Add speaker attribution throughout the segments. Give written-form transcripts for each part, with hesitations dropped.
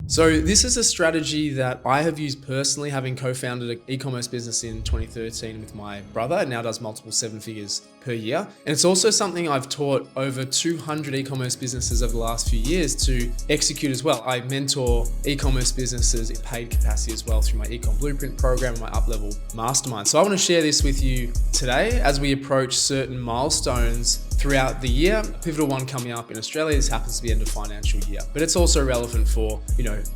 Speaker 1: So this is a strategy that I have used personally, having co-founded an e-commerce business in 2013 with my brother. It now does multiple 7 figures per year. And it's also something I've taught over 200 e-commerce businesses over the last few years to execute as well. I mentor e-commerce businesses in paid capacity as well through my Ecom Blueprint program and my Up-Level Mastermind. So I want to share this with you today as we approach certain milestones throughout the year. A pivotal one coming up in Australia. This happens to be end of financial year, but it's also relevant for,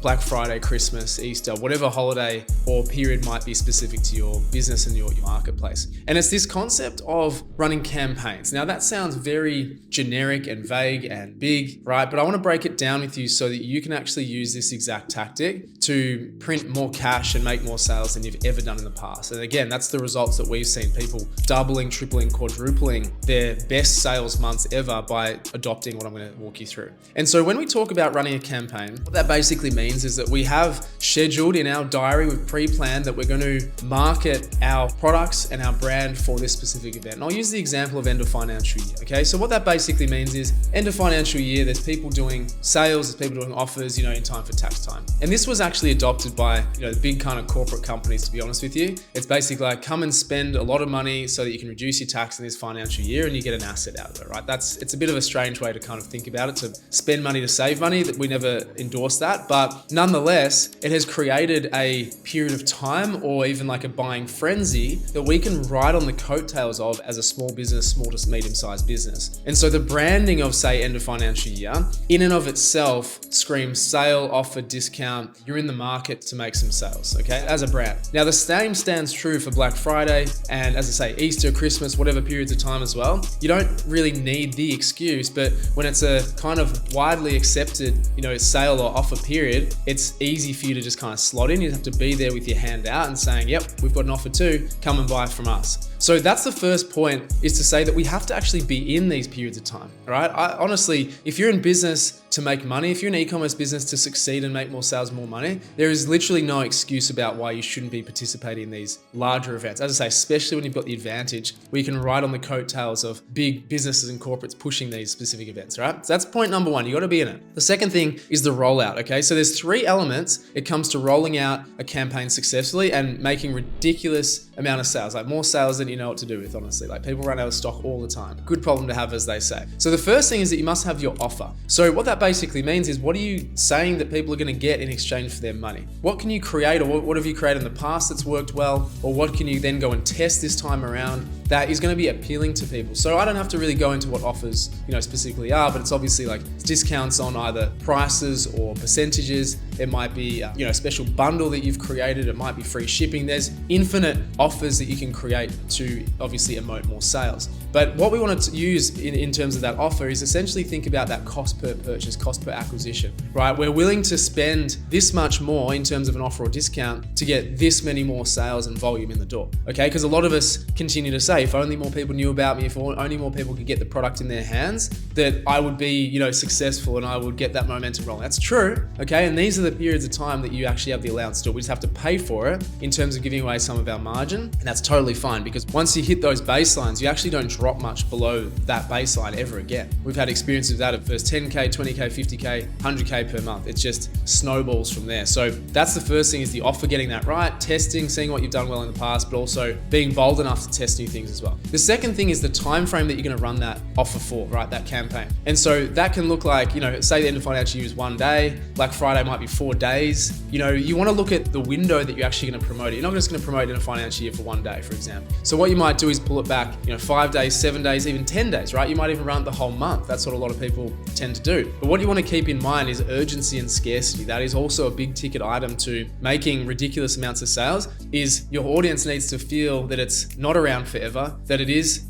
Speaker 1: Black Friday, Christmas, Easter, whatever holiday or period might be specific to your business and your marketplace. And it's this concept of running campaigns. Now that sounds very generic and vague and big, right? But I want to break it down with you so that you can actually use this exact tactic to print more cash and make more sales than you've ever done in the past. And again, that's the results that we've seen: people doubling, tripling, quadrupling their best sales months ever by adopting what I'm going to walk you through. And so when we talk about running a campaign, what that basically means is that we have scheduled in our diary, we've pre-planned that we're going to market our products and our brand for this specific event. And I'll use the example of end of financial year. Okay, so what that basically means is end of financial year, there's people doing sales, there's people doing offers, in time for tax time. And this was actually adopted by, the big kind of corporate companies, to be honest with you. It's basically like, come and spend a lot of money so that you can reduce your tax in this financial year and you get an asset out of it, right? It's a bit of a strange way to kind of think about it, to spend money to save money. That we never endorse that, but nonetheless, it has created a period of time or even like a buying frenzy that we can ride on the coattails of as a small business, small to medium-sized business. And so the branding of, say, end of financial year, in and of itself screams sale, offer, discount. You're in the market to make some sales, okay, as a brand. Now, the same stands true for Black Friday and, as I say, Easter, Christmas, whatever periods of time as well. You don't really need the excuse, but when it's a kind of widely accepted, sale or offer period, it's easy for you to just kind of slot in. You have to be there with your hand out and saying, yep, we've got an offer too, come and buy from us. So that's the first point, is to say that we have to actually be in these periods of time, right? Honestly, if you're in business to make money, if you're an e-commerce business to succeed and make more sales, more money, there is literally no excuse about why you shouldn't be participating in these larger events. As I say, especially when you've got the advantage where you can ride on the coattails of big businesses and corporates pushing these specific events, right? So that's point number one, you got to be in it. The second thing is the rollout, okay? So there's 3 elements. It comes to rolling out a campaign successfully and making ridiculous amount of sales, like more sales than you know what to do with, honestly. Like, people run out of stock all the time. Good problem to have, as they say. So the first thing is that you must have your offer. So what that basically means is, what are you saying that people are going to get in exchange for their money? What can you create, or what have you created in the past that's worked well, or what can you then go and test this time around that is going to be appealing to people? So I don't have to really go into what offers, specifically are, but it's obviously like discounts on either prices or percentages. It might be, a special bundle that you've created. It might be free shipping. There's infinite offers that you can create to obviously emote more sales. But what we want to use in terms of that offer is essentially think about that cost per purchase, cost per acquisition, right? We're willing to spend this much more in terms of an offer or discount to get this many more sales and volume in the door, okay? Because a lot of us continue to say, if only more people knew about me, if only more people could get the product in their hands, that I would be, successful and I would get that momentum rolling. That's true, okay? And these are the periods of time that you actually have the allowance to do it. We just have to pay for it in terms of giving away some of our margin, and that's totally fine, because once you hit those baselines, you actually don't drop much below that baseline ever again. We've had experiences of that at first 10K, 20K, 50K, 100K per month. It just snowballs from there. So that's the first thing, is the offer, getting that right, testing, seeing what you've done well in the past, but also being bold enough to test new things as well. The second thing is the time frame that you're going to run that offer for, right? That campaign. And so that can look like, say the end of financial year is 1 day, Black Friday might be 4 days. You want to look at the window that you're actually going to promote it. You're not just going to promote it in a financial year for 1 day, for example. So what you might do is pull it back, 5 days, 7 days, even 10 days, right? You might even run it the whole month. That's what a lot of people tend to do. But what you want to keep in mind is urgency and scarcity. That is also a big ticket item to making ridiculous amounts of sales. Is your audience needs to feel that it's not around forever, that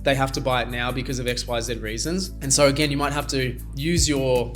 Speaker 1: they have to buy it now because of XYZ reasons. And so again, you might have to use your,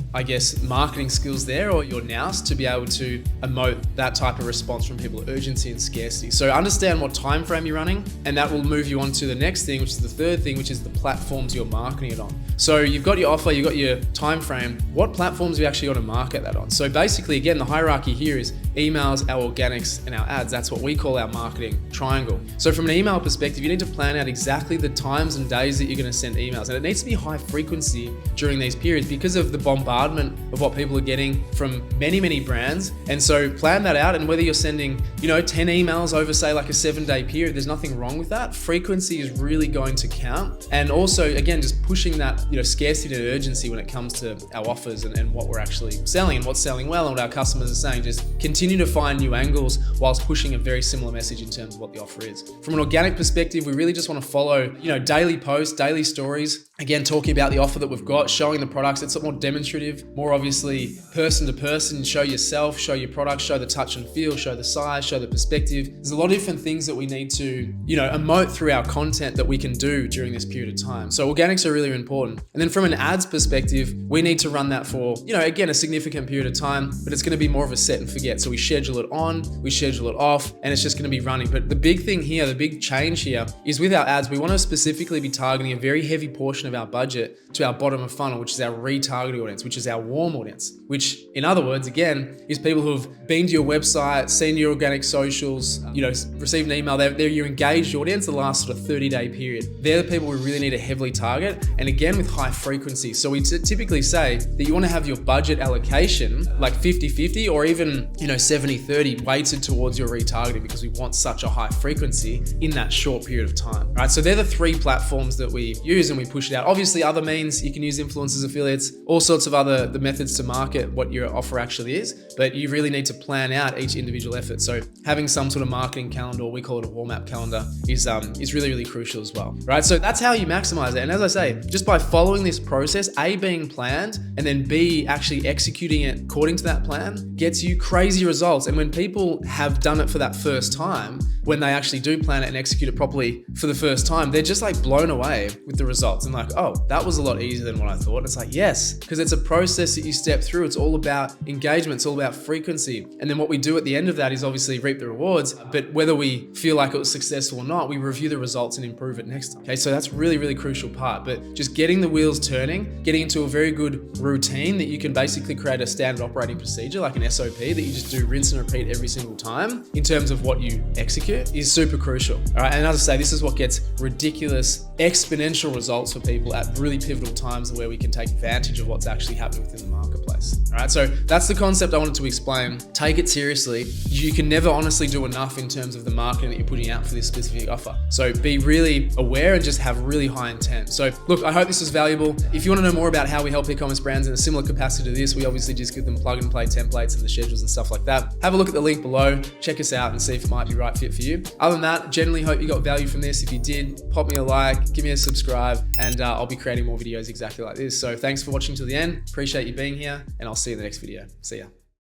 Speaker 1: marketing skills there, or your nous, to be able to emote that type of response from people, urgency and scarcity. So understand what time frame you're running, and that will move you on to the next thing, which is the third thing, which is the platforms you're marketing it on. So you've got your offer, you've got your time frame. What platforms are you actually going to market that on? So basically, again, the hierarchy here is emails, our organics, and our ads. That's what we call our marketing triangle. So from an email perspective, you need to plan out exactly the times and days that you're going to send emails. And it needs to be high frequency during these periods because of the bombardment of what people are getting from many, many brands. And so plan that out. And whether you're sending, 10 emails over, say, like a 7-day period, there's nothing wrong with that. Frequency is really going to count. And also, again, just pushing that, scarcity and urgency when it comes to our offers and what we're actually selling and what's selling well and what our customers are saying. Just continue to find new angles whilst pushing a very similar message in terms of what the offer is. From an organic perspective, we really just want to follow, daily posts, daily stories. Again, talking about the offer that we've got, showing the products. It's more demonstrative, more obviously person to person. Show yourself, show your product, show the touch and feel, show the size, show the perspective. There's a lot of different things that we need to, emote through our content that we can do during this period of time. So organics are really important. And then from an ads perspective, we need to run that for, again, a significant period of time, but it's going to be more of a set and forget. So we schedule it on, we schedule it off, and it's just going to be running. But the big thing here, the big change here is with our ads, we want to specifically be targeting a very heavy portion of our budget to our bottom of funnel, which is our retargeting audience, which is our warm audience, which in other words, again, is people who have been to your website, seen your organic socials, received an email. They're your engaged audience the last sort of 30-day period. They're the people we really need to heavily target. And again, with high frequency. So we typically say that you want to have your budget allocation like 50-50 or even, 70-30 weighted towards your retargeting because we want such a high frequency in that short period of time. Right? So they're the 3 platforms that we use and we push it out. Obviously, other means you can use influencers, affiliates, all sorts of the methods to market what your offer actually is, but you really need to plan out each individual effort. So having some sort of marketing calendar, or we call it a warm up calendar, is really, really crucial as well. Right? So that's how you maximize it. And as I say, just by following this process, A, being planned, and then B, actually executing it according to that plan, gets you crazy results. And when people have done it for that first time, when they actually do plan it and execute it properly for the first time, they're just like blown away with the results and like, oh, that was a lot easier than what I thought. And it's like, yes, because it's a process that you step through. It's all about engagement. It's all about frequency. And then what we do at the end of that is obviously reap the rewards. But whether we feel like it was successful or not, we review the results and improve it next time. Okay, so that's really, really crucial part. But just getting the wheels turning, getting into a very good routine that you can basically create a standard operating procedure, like an SOP that you just do rinse and repeat every single time in terms of what you execute is super crucial. All right, and as I say, this is what gets ridiculous exponential results for people at really pivotal times where we can take advantage of what's actually happening within the marketplace. All right, so that's the concept I wanted to explain. Take it seriously. You can never honestly do enough in terms of the marketing that you're putting out for this specific offer. So be really aware and just have really high intent. So look, I hope this was valuable. If you want to know more about how we help e-commerce brands in a similar capacity to this, we obviously just give them plug and play templates and the schedules and stuff like that. Have a look at the link below, check us out and see if it might be right fit for you. Other than that, generally hope you got value from this. If you did, pop me a like, give me a subscribe, and I'll be creating more videos exactly like this. So thanks for watching till the end. Appreciate you being here, and I'll see you in the next video. See ya.